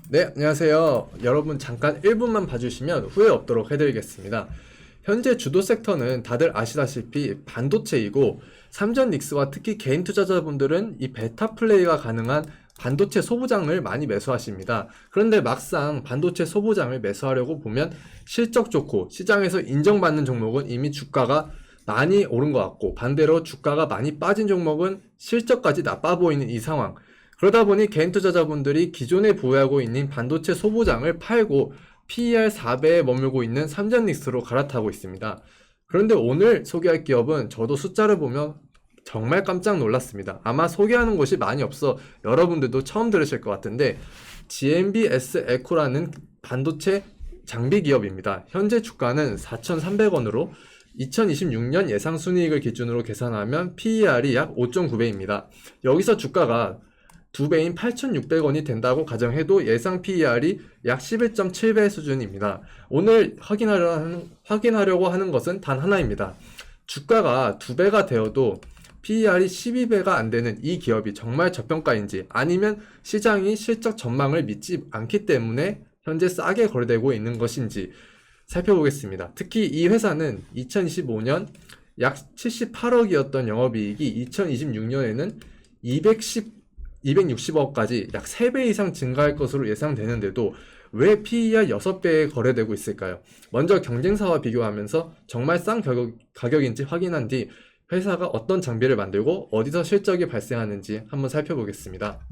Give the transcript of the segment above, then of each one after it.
네, 안녕하세요. 여러분 잠깐 1분만 봐주시면 후회 없도록 해드리겠습니다. 현재 주도 섹터는 다들 아시다시피 반도체이고 삼전 닉스와 특히 개인 투자자분들은 이 베타 플레이가 가능한 반도체 소부장을 많이 매수하십니다. 그런데 막상 반도체 소부장을 매수하려고 보면 실적 좋고 시장에서 인정받는 종목은 이미 주가가 많이 오른 것 같고, 반대로 주가가 많이 빠진 종목은 실적까지 나빠 보이는 이 상황. 그러다 보니 개인 투자자분들이 기존에 보유하고 있는 반도체 소부장을 팔고 PER 4배에 머물고 있는 삼전닉스로 갈아타고 있습니다. 그런데 오늘 소개할 기업은 저도 숫자를 보면 정말 깜짝 놀랐습니다. 아마 소개하는 곳이 많이 없어 여러분들도 처음 들으실 것 같은데, GMBS 에코라는 반도체 장비 기업입니다. 현재 주가는 4,300원으로 2026년 예상 순이익을 기준으로 계산하면 PER이 약 5.9배입니다. 여기서 주가가 2배인 8,600원이 된다고 가정해도 예상 PER이 약 11.7배 수준입니다. 오늘 확인하려고 하는 것은 단 하나입니다. 주가가 2배가 되어도 PER이 12배가 안 되는 이 기업이 정말 저평가인지, 아니면 시장이 실적 전망을 믿지 않기 때문에 현재 싸게 거래되고 있는 것인지 살펴보겠습니다. 특히 이 회사는 2025년 약 78억이었던 영업이익이 2026년에는 260억까지 약 3배 이상 증가할 것으로 예상되는데도 왜 PER 6배에 거래되고 있을까요? 먼저 경쟁사와 비교하면서 정말 싼 가격인지 확인한 뒤 회사가 어떤 장비를 만들고 어디서 실적이 발생하는지 한번 살펴보겠습니다.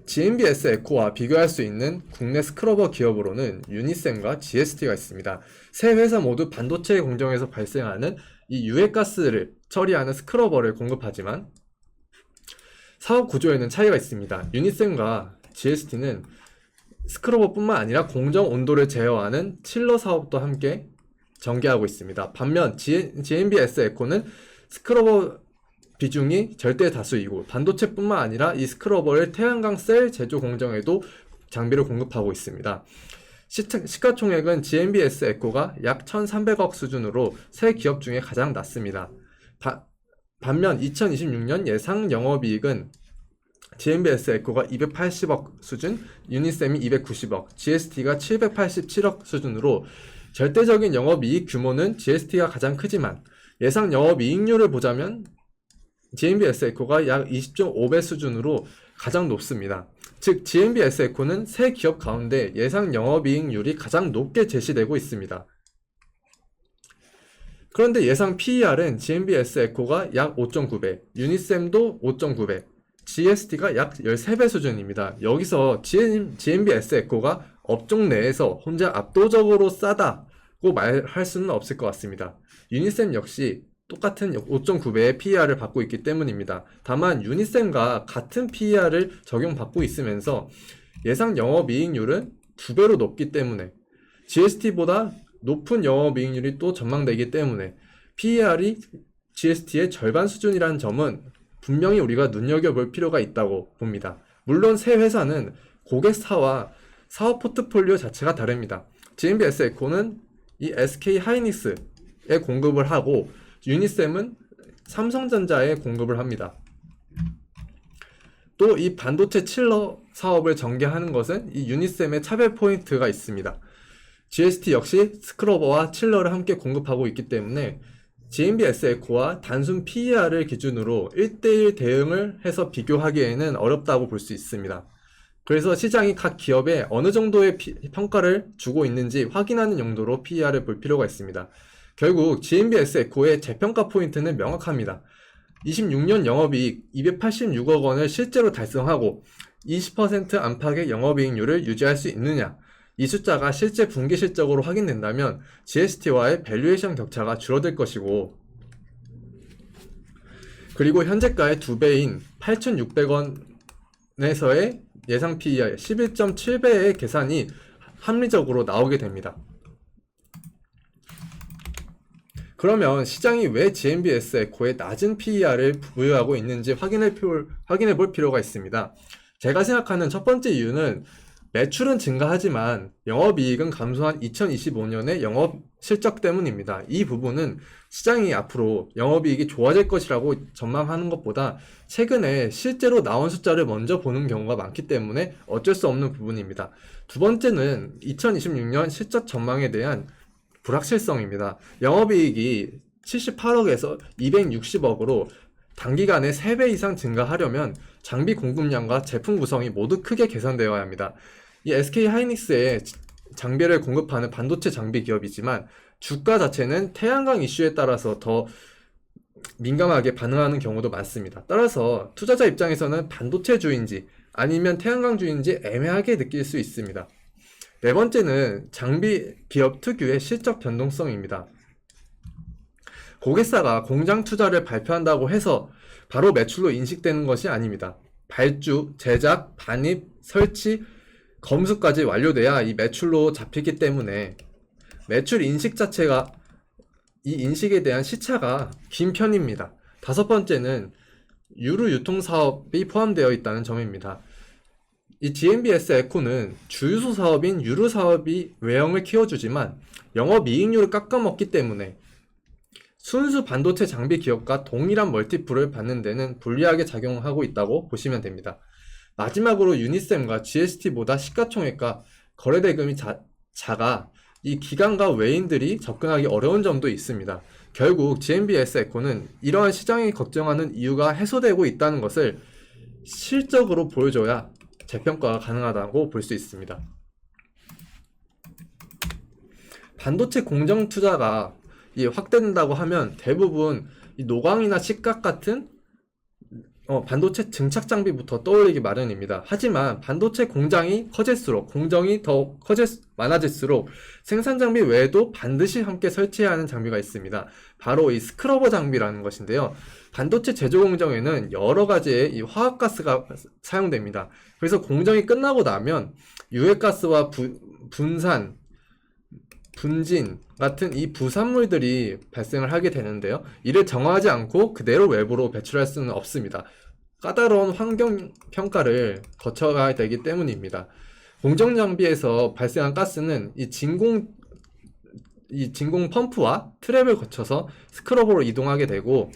GMBS 에코와 비교할 수 있는 국내 스크러버 기업으로는 유니셈과 GST가 있습니다. 세 회사 모두 반도체 공정에서 발생하는 이 유해가스를 처리하는 스크러버를 공급하지만 사업 구조에는 차이가 있습니다. 유니셈과 GST는 스크러버뿐만 아니라 공정 온도를 제어하는 칠러 사업도 함께 전개하고 있습니다. 반면 GMBS 에코는 스크러버 비중이 절대 다수이고 반도체뿐만 아니라 이 스크러버를 태양광 셀 제조 공정에도 장비를 공급하고 있습니다. 시가총액은 GMBS 에코가 약 1,300억 수준으로 세 기업 중에 가장 낮습니다. 반면 2026년 예상 영업이익은 GMBS 에코가 280억 수준, 유니셈이 290억, GST가 787억 수준으로 절대적인 영업이익 규모는 GST가 가장 크지만 예상 영업이익률을 보자면 GMBS 에코가 약 20.5배 수준으로 가장 높습니다. 즉 GMBS 에코는 세 기업 가운데 예상 영업이익률이 가장 높게 제시되고 있습니다. 그런데 예상 PER은 GMBS 에코가 약 5.9배, 유니셈도 5.9배, GST가 약 13배 수준입니다. 여기서 GMBS 에코가 업종 내에서 혼자 압도적으로 싸다고 말할 수는 없을 것 같습니다. 유니셈 역시 똑같은 5.9배의 PER을 받고 있기 때문입니다. 다만 유니셈과 같은 PER을 적용받고 있으면서 예상 영업이익률은 2배로 높기 때문에 GST보다 높은 영업이익률이 또 전망되기 때문에 PER이 GST의 절반 수준이라는 점은 분명히 우리가 눈여겨볼 필요가 있다고 봅니다. 물론 세 회사는 고객사와 사업 포트폴리오 자체가 다릅니다. GMBS 에코는 이 SK 하이닉스에 공급을 하고 유니셈은 삼성전자에 공급을 합니다. 또 이 반도체 칠러 사업을 전개하는 것은 이 유니셈의 차별 포인트가 있습니다. GST 역시 스크러버와 칠러를 함께 공급하고 있기 때문에 GMBS 에코와 단순 PER을 기준으로 1대1 대응을 해서 비교하기에는 어렵다고 볼 수 있습니다. 그래서 시장이 각 기업에 어느 정도의 평가를 주고 있는지 확인하는 용도로 PER을 볼 필요가 있습니다. 결국 GMBS 에코의 재평가 포인트는 명확합니다. 26년 영업이익 286억 원을 실제로 달성하고 20% 안팎의 영업이익률을 유지할 수 있느냐, 이 숫자가 실제 분기 실적으로 확인된다면 GST와의 밸류에이션 격차가 줄어들 것이고, 그리고 현재가의 2배인 8,600원에서의 예상 PER 11.7배의 계산이 합리적으로 나오게 됩니다. 그러면 시장이 왜 GMBS 에코에 낮은 PER을 부여하고 있는지 확인해 볼 필요가 있습니다. 제가 생각하는 첫 번째 이유는 매출은 증가하지만 영업이익은 감소한 2025년의 영업 실적 때문입니다. 이 부분은 시장이 앞으로 영업이익이 좋아질 것이라고 전망하는 것보다 최근에 실제로 나온 숫자를 먼저 보는 경우가 많기 때문에 어쩔 수 없는 부분입니다. 두 번째는 2026년 실적 전망에 대한 불확실성입니다. 영업이익이 78억에서 260억으로 단기간에 3배 이상 증가하려면 장비 공급량과 제품 구성이 모두 크게 개선되어야 합니다. 이 SK 하이닉스의 장비를 공급하는 반도체 장비 기업이지만 주가 자체는 태양광 이슈에 따라서 더 민감하게 반응하는 경우도 많습니다. 따라서 투자자 입장에서는 반도체주인지 아니면 태양광주인지 애매하게 느낄 수 있습니다. 네 번째는 장비 기업 특유의 실적 변동성입니다. 고객사가 공장 투자를 발표한다고 해서 바로 매출로 인식되는 것이 아닙니다. 발주, 제작, 반입, 설치, 검수까지 완료돼야 이 매출로 잡히기 때문에 매출 인식 자체가 이 인식에 대한 시차가 긴 편입니다. 다섯 번째는 유류 유통 사업이 포함되어 있다는 점입니다. 이 GMBS 에코는 주유소 사업인 유류 사업이 외형을 키워주지만 영업이익률을 깎아먹기 때문에 순수 반도체 장비 기업과 동일한 멀티플을 받는 데는 불리하게 작용하고 있다고 보시면 됩니다. 마지막으로 유니셈과 GST보다 시가총액과 거래대금이 작아 이 기관과 외인들이 접근하기 어려운 점도 있습니다. 결국 GMBS 에코는 이러한 시장이 걱정하는 이유가 해소되고 있다는 것을 실적으로 보여줘야 재평가가 가능하다고 볼 수 있습니다. 반도체 공정 투자가 확대된다고 하면 대부분 이 노광이나 식각 같은 반도체 증착 장비부터 떠올리기 마련입니다. 하지만 반도체 공장이 커질수록 공정이 더 많아질수록 생산 장비 외에도 반드시 함께 설치해야 하는 장비가 있습니다. 바로 이 스크러버 장비라는 것인데요. 반도체 제조 공정에는 여러 가지의 이 화학가스가 사용됩니다. 그래서 공정이 끝나고 나면 유해가스와 분산, 분진 같은 이 부산물들이 발생을 하게 되는데요. 이를 정화하지 않고 그대로 외부로 배출할 수는 없습니다. 까다로운 환경 평가를 거쳐가야 되기 때문입니다. 공정 장비에서 발생한 가스는 이 진공 펌프와 트랩을 거쳐서 스크러버로 이동하게 되고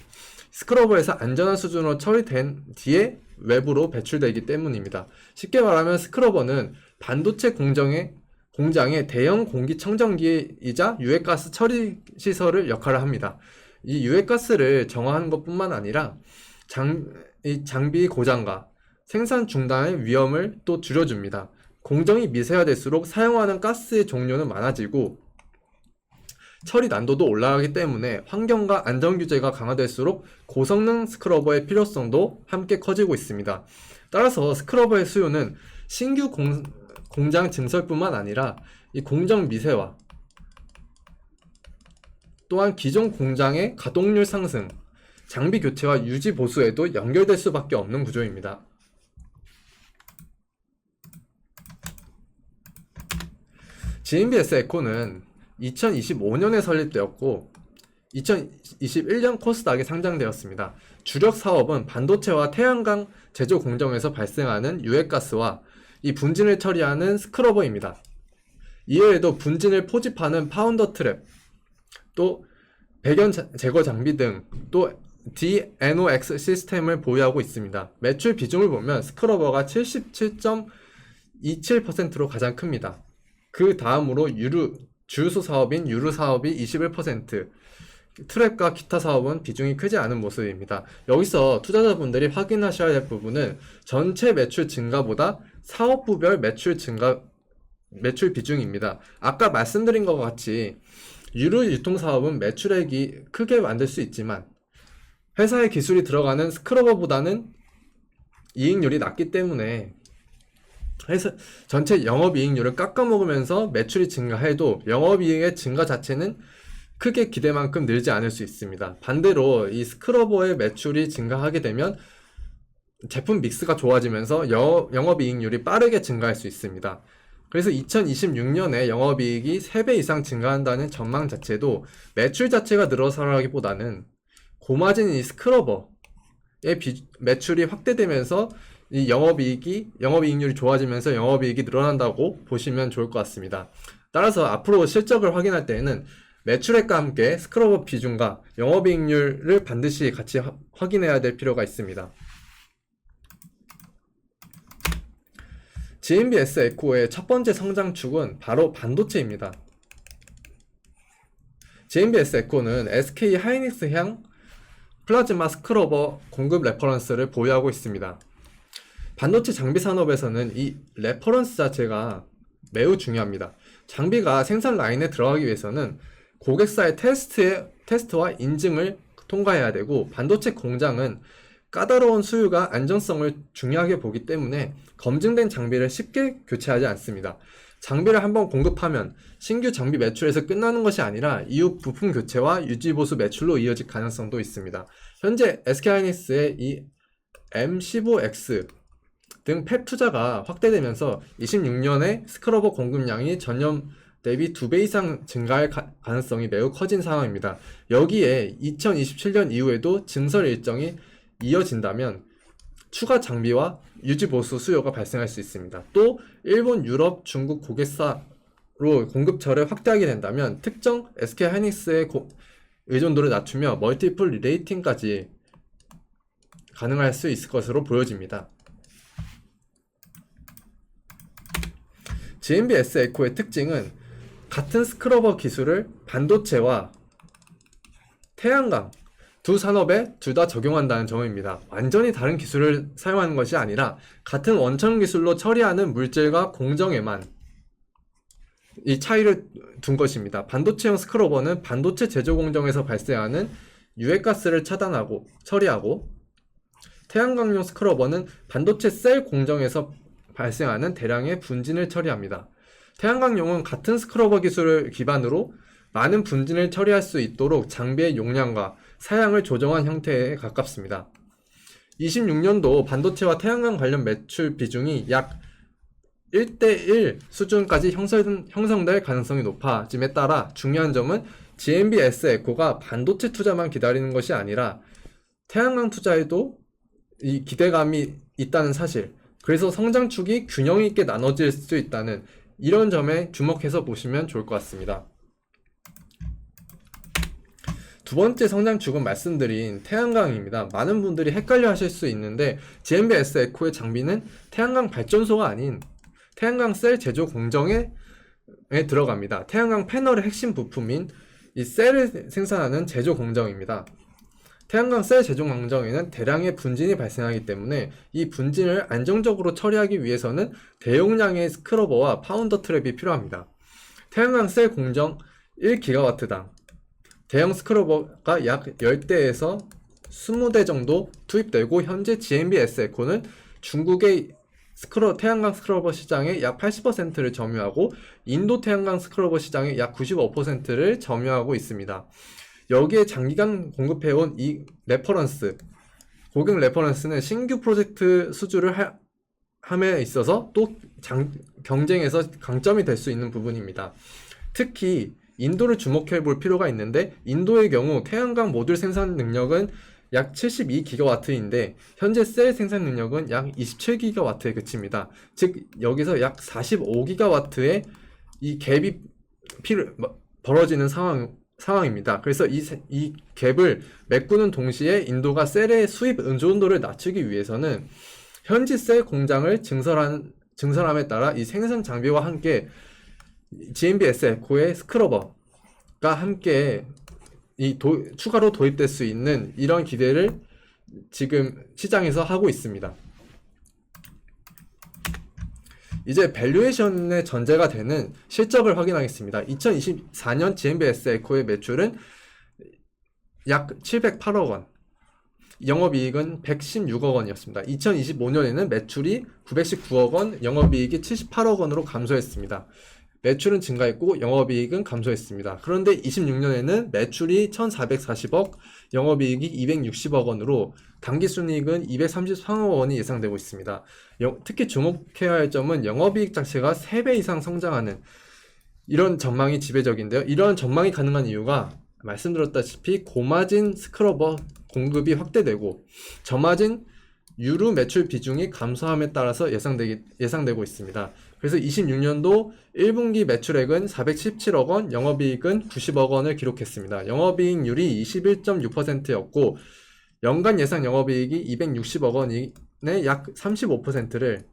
스크러버에서 안전한 수준으로 처리된 뒤에 외부로 배출되기 때문입니다. 쉽게 말하면 스크러버는 반도체 공장의 대형 공기청정기이자 유해가스 처리 시설을 역할을 합니다. 이 유해가스를 정화하는 것뿐만 아니라 이 장비 고장과 생산 중단의 위험을 또 줄여줍니다. 공정이 미세화될수록 사용하는 가스의 종류는 많아지고 처리 난도도 올라가기 때문에 환경과 안전 규제가 강화될수록 고성능 스크러버의 필요성도 함께 커지고 있습니다. 따라서 스크러버의 수요는 신규 공장 증설뿐만 아니라 이 공정 미세화 또한 기존 공장의 가동률 상승, 장비 교체와 유지 보수에도 연결될 수밖에 없는 구조입니다. GMBS 에코는 2025년에 설립되었고 2021년 코스닥에 상장되었습니다. 주력 사업은 반도체와 태양광 제조 공정에서 발생하는 유해가스와 이 분진을 처리하는 스크러버입니다. 이외에도 분진을 포집하는 파운더 트랩, 또 배경 제거 장비 등 또 DNOX 시스템을 보유하고 있습니다. 매출 비중을 보면 스크러버가 77.27%로 가장 큽니다. 그 다음으로 주유소 사업인 유류 사업이 21%, 트랩과 기타 사업은 비중이 크지 않은 모습입니다. 여기서 투자자분들이 확인하셔야 할 부분은 전체 매출 증가보다 사업부별 매출 비중입니다. 아까 말씀드린 것 같이 유류 유통 사업은 매출액이 크게 만들 수 있지만 회사의 기술이 들어가는 스크러버보다는 이익률이 낮기 때문에 회사 전체 영업이익률을 깎아먹으면서 매출이 증가해도 영업이익의 증가 자체는 크게 기대만큼 늘지 않을 수 있습니다. 반대로 이 스크러버의 매출이 증가하게 되면 제품 믹스가 좋아지면서 영업이익률이 빠르게 증가할 수 있습니다. 그래서 2026년에 영업이익이 3배 이상 증가한다는 전망 자체도 매출 자체가 늘어서라기보다는 고마진 이 스크러버의 매출이 확대되면서 이 영업이익률이 좋아지면서 영업이익이 늘어난다고 보시면 좋을 것 같습니다. 따라서 앞으로 실적을 확인할 때에는 매출액과 함께 스크러버 비중과 영업이익률을 반드시 같이 확인해야 될 필요가 있습니다. GMBS 에코의 첫 번째 성장축은 바로 반도체입니다. GMBS 에코는 SK 하이닉스향 플라즈마 스크러버 공급 레퍼런스를 보유하고 있습니다. 반도체 장비 산업에서는 이 레퍼런스 자체가 매우 중요합니다. 장비가 생산 라인에 들어가기 위해서는 고객사의 테스트와 인증을 통과해야 되고, 반도체 공장은 까다로운 수율과 안전성을 중요하게 보기 때문에 검증된 장비를 쉽게 교체하지 않습니다. 장비를 한번 공급하면 신규 장비 매출에서 끝나는 것이 아니라 이후 부품 교체와 유지보수 매출로 이어질 가능성도 있습니다. 현재 SK하이닉스의 이 M15X 등 팹 투자가 확대되면서 26년에 스크러버 공급량이 전년 대비 2배 이상 증가할 가능성이 매우 커진 상황입니다. 여기에 2027년 이후에도 증설 일정이 이어진다면 추가 장비와 유지보수 수요가 발생할 수 있습니다. 또 일본, 유럽, 중국 고객사로 공급처를 확대하게 된다면 특정 SK하이닉스의 의존도를 낮추며 멀티플 리레이팅까지 가능할 수 있을 것으로 보여집니다. GMBS 에코의 특징은 같은 스크러버 기술을 반도체와 태양광 두 산업에 둘 다 적용한다는 점입니다. 완전히 다른 기술을 사용하는 것이 아니라 같은 원천 기술로 처리하는 물질과 공정에만 이 차이를 둔 것입니다. 반도체용 스크러버는 반도체 제조 공정에서 발생하는 유해가스를 차단하고 처리하고, 태양광용 스크러버는 반도체 셀 공정에서 발생하는 대량의 분진을 처리합니다. 태양광용은 같은 스크러버 기술을 기반으로 많은 분진을 처리할 수 있도록 장비의 용량과 사양을 조정한 형태에 가깝습니다. 26년도 반도체와 태양광 관련 매출 비중이 약 1대1 수준까지 형성될 가능성이 높아짐에 따라 중요한 점은 GMBS 에코가 반도체 투자만 기다리는 것이 아니라 태양광 투자에도 이 기대감이 있다는 사실, 그래서 성장축이 균형 있게 나눠질 수 있다는 이런 점에 주목해서 보시면 좋을 것 같습니다. 두 번째 성장축은 말씀드린 태양광입니다. 많은 분들이 헷갈려 하실 수 있는데 GMBS 에코의 장비는 태양광 발전소가 아닌 태양광 셀 제조 공정에 들어갑니다. 태양광 패널의 핵심 부품인 이 셀을 생산하는 제조 공정입니다. 태양광 셀 제조 공정에는 대량의 분진이 발생하기 때문에 이 분진을 안정적으로 처리하기 위해서는 대용량의 스크러버와 파운더 트랩이 필요합니다. 태양광 셀 공정 1GW당 대형 스크러버가 약 10대에서 20대 정도 투입되고, 현재 GMBS 에코는 중국의 태양광 스크러버 시장의 약 80%를 점유하고 인도 태양광 스크러버 시장의 약 95%를 점유하고 있습니다. 여기에 장기간 공급해온 이 고객 레퍼런스는 신규 프로젝트 수주를 함에 있어서 또 경쟁에서 강점이 될 수 있는 부분입니다. 특히 인도를 주목해 볼 필요가 있는데, 인도의 경우 태양광 모듈 생산 능력은 약 72GW인데 현재 셀 생산 능력은 약 27GW에 그칩니다. 즉 여기서 약 45GW의 이 갭이 벌어지는 상황입니다. 그래서 이 갭을 메꾸는 동시에 인도가 셀의 수입 의존도를 낮추기 위해서는 현지 셀 공장을 증설함에 따라 이 생산 장비와 함께 GMBS 에코의 스크러버가 함께 추가로 도입될 수 있는 이런 기대를 지금 시장에서 하고 있습니다. 이제 밸류에이션의 전제가 되는 실적을 확인하겠습니다. 2024년 GMBS 에코의 매출은 약 708억 원, 영업이익은 116억 원이었습니다. 2025년에는 매출이 919억 원, 영업이익이 78억 원으로 감소했습니다. 매출은 증가했고 영업이익은 감소했습니다. 그런데 26년에는 매출이 1440억, 영업이익이 260억 원으로 당기순이익은 233억 원이 예상되고 있습니다. 특히 주목해야 할 점은 영업이익 자체가 3배 이상 성장하는 이런 전망이 지배적인데요. 이런 전망이 가능한 이유가 말씀드렸다시피 고마진 스크러버 공급이 확대되고 저마진 유류 매출 비중이 감소함에 따라서 예상되고 있습니다. 그래서 26년도 1분기 매출액은 417억 원, 영업이익은 90억 원을 기록했습니다. 영업이익률이 21.6%였고 연간 예상 영업이익이 260억 원의 약 35%를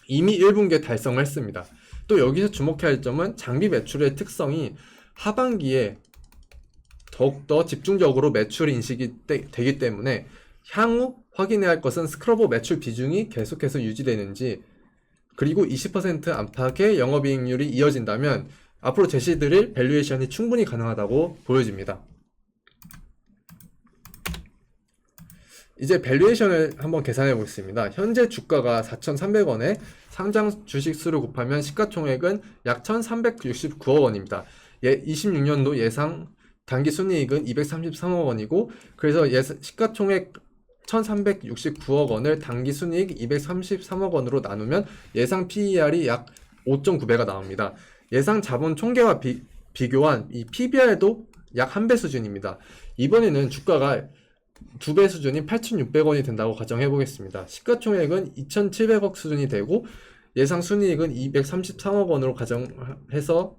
이미 1분기에 달성을 했습니다. 또 여기서 주목해야 할 점은 장비 매출의 특성이 하반기에 더욱더 집중적으로 매출이 인식이 되기 때문에 향후 확인해야 할 것은 스크러버 매출 비중이 계속해서 유지되는지, 그리고 20% 안팎의 영업이익률이 이어진다면 앞으로 제시드릴 밸류에이션이 충분히 가능하다고 보여집니다. 이제 밸류에이션을 한번 계산해 보겠습니다. 현재 주가가 4,300원에 상장 주식 수를 곱하면 시가총액은 약 1,369억 원입니다. 26년도 예상 단기 순이익은 233억 원이고, 그래서 시가총액 1,369억 원을 단기 순이익 233억 원으로 나누면 예상 PER이 약 5.9배가 나옵니다. 예상 자본 총계와 비교한 이 PBR도 약 1배 수준입니다. 이번에는 주가가 2배 수준인 8,600원이 된다고 가정해 보겠습니다. 시가총액은 2,700억 수준이 되고 예상 순이익은 233억 원으로 가정해서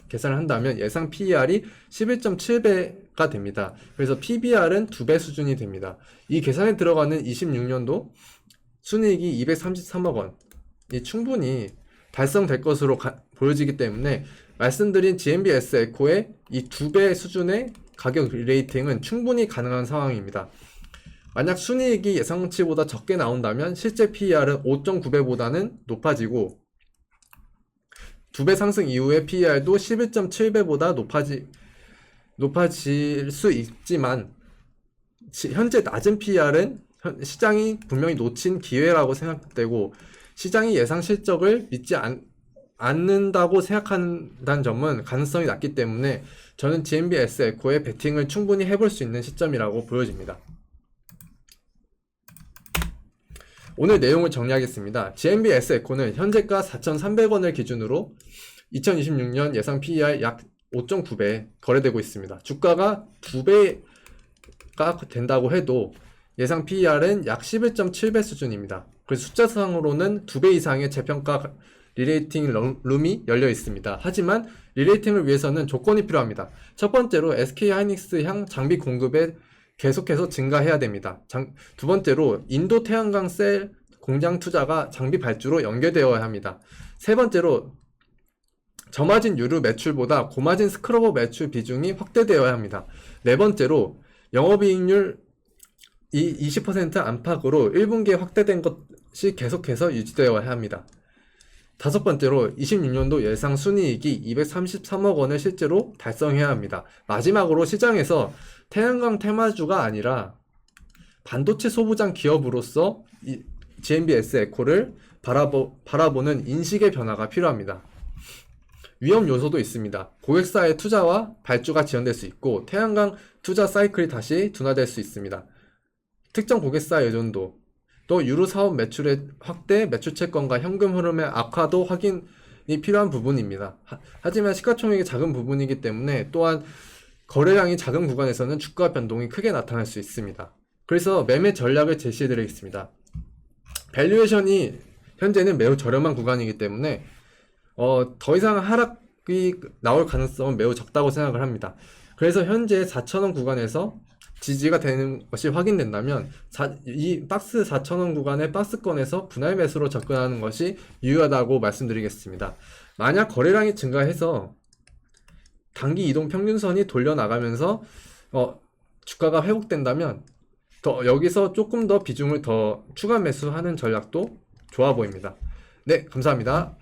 계산을 한다면 예상 PER이 11.7배가 됩니다. 그래서 PBR은 2배 수준이 됩니다. 이 계산에 들어가는 26년도 순이익이 233억 원이 충분히 달성될 것으로 보여지기 때문에 말씀드린 GMB S에코의 이 2배 수준의 가격 리레이팅은 충분히 가능한 상황입니다. 만약 순이익이 예상치보다 적게 나온다면 실제 PER은 5.9배보다는 높아지고 2배 상승 이후에 PER도 11.7배보다 높아질 수 있지만 현재 낮은 PER은 시장이 분명히 놓친 기회라고 생각되고 시장이 예상 실적을 믿지 않는다고 생각한다는 점은 가능성이 낮기 때문에 저는 GMB S에코에 베팅을 충분히 해볼 수 있는 시점이라고 보여집니다. 오늘 내용을 정리하겠습니다. GMB S에코는 현재가 4,300원을 기준으로 2026년 예상 PER 약 5.9배 거래되고 있습니다. 주가가 2배가 된다고 해도 예상 PER은 약 11.7배 수준입니다. 그래서 숫자상으로는 2배 이상의 재평가 리레이팅 룸이 열려 있습니다. 하지만 리레이팅을 위해서는 조건이 필요합니다. 첫 번째로 SK 하이닉스 향 장비 공급에 계속해서 증가해야 됩니다. 두 번째로 인도 태양광 셀 공장 투자가 장비 발주로 연계되어야 합니다. 세 번째로 저마진 유류 매출보다 고마진 스크러버 매출 비중이 확대되어야 합니다. 네 번째로 영업이익률 20% 안팎으로 1분기에 확대된 것이 계속해서 유지되어야 합니다. 다섯 번째로 26년도 예상 순이익이 233억 원을 실제로 달성해야 합니다. 마지막으로 시장에서 태양광 테마주가 아니라 반도체 소부장 기업으로서 GMB S에코를 바라보는 인식의 변화가 필요합니다. 위험 요소도 있습니다. 고객사의 투자와 발주가 지연될 수 있고 태양광 투자 사이클이 다시 둔화될 수 있습니다. 특정 고객사 의존도, 또 유로 사업 매출의 확대, 매출 채권과 현금 흐름의 악화도 확인이 필요한 부분입니다. 하지만 시가총액이 작은 부분이기 때문에 또한 거래량이 작은 구간에서는 주가 변동이 크게 나타날 수 있습니다. 그래서 매매 전략을 제시해 드리겠습니다. 밸류에이션이 현재는 매우 저렴한 구간이기 때문에 더 이상 하락이 나올 가능성은 매우 적다고 생각을 합니다. 그래서 현재 4,000원 구간에서 지지가 되는 것이 확인된다면 이 박스 4,000원 구간의 박스권에서 분할 매수로 접근하는 것이 유효하다고 말씀드리겠습니다. 만약 거래량이 증가해서 단기 이동 평균선이 돌려나가면서 주가가 회복된다면 여기서 조금 더 비중을 더 추가 매수하는 전략도 좋아 보입니다. 네, 감사합니다.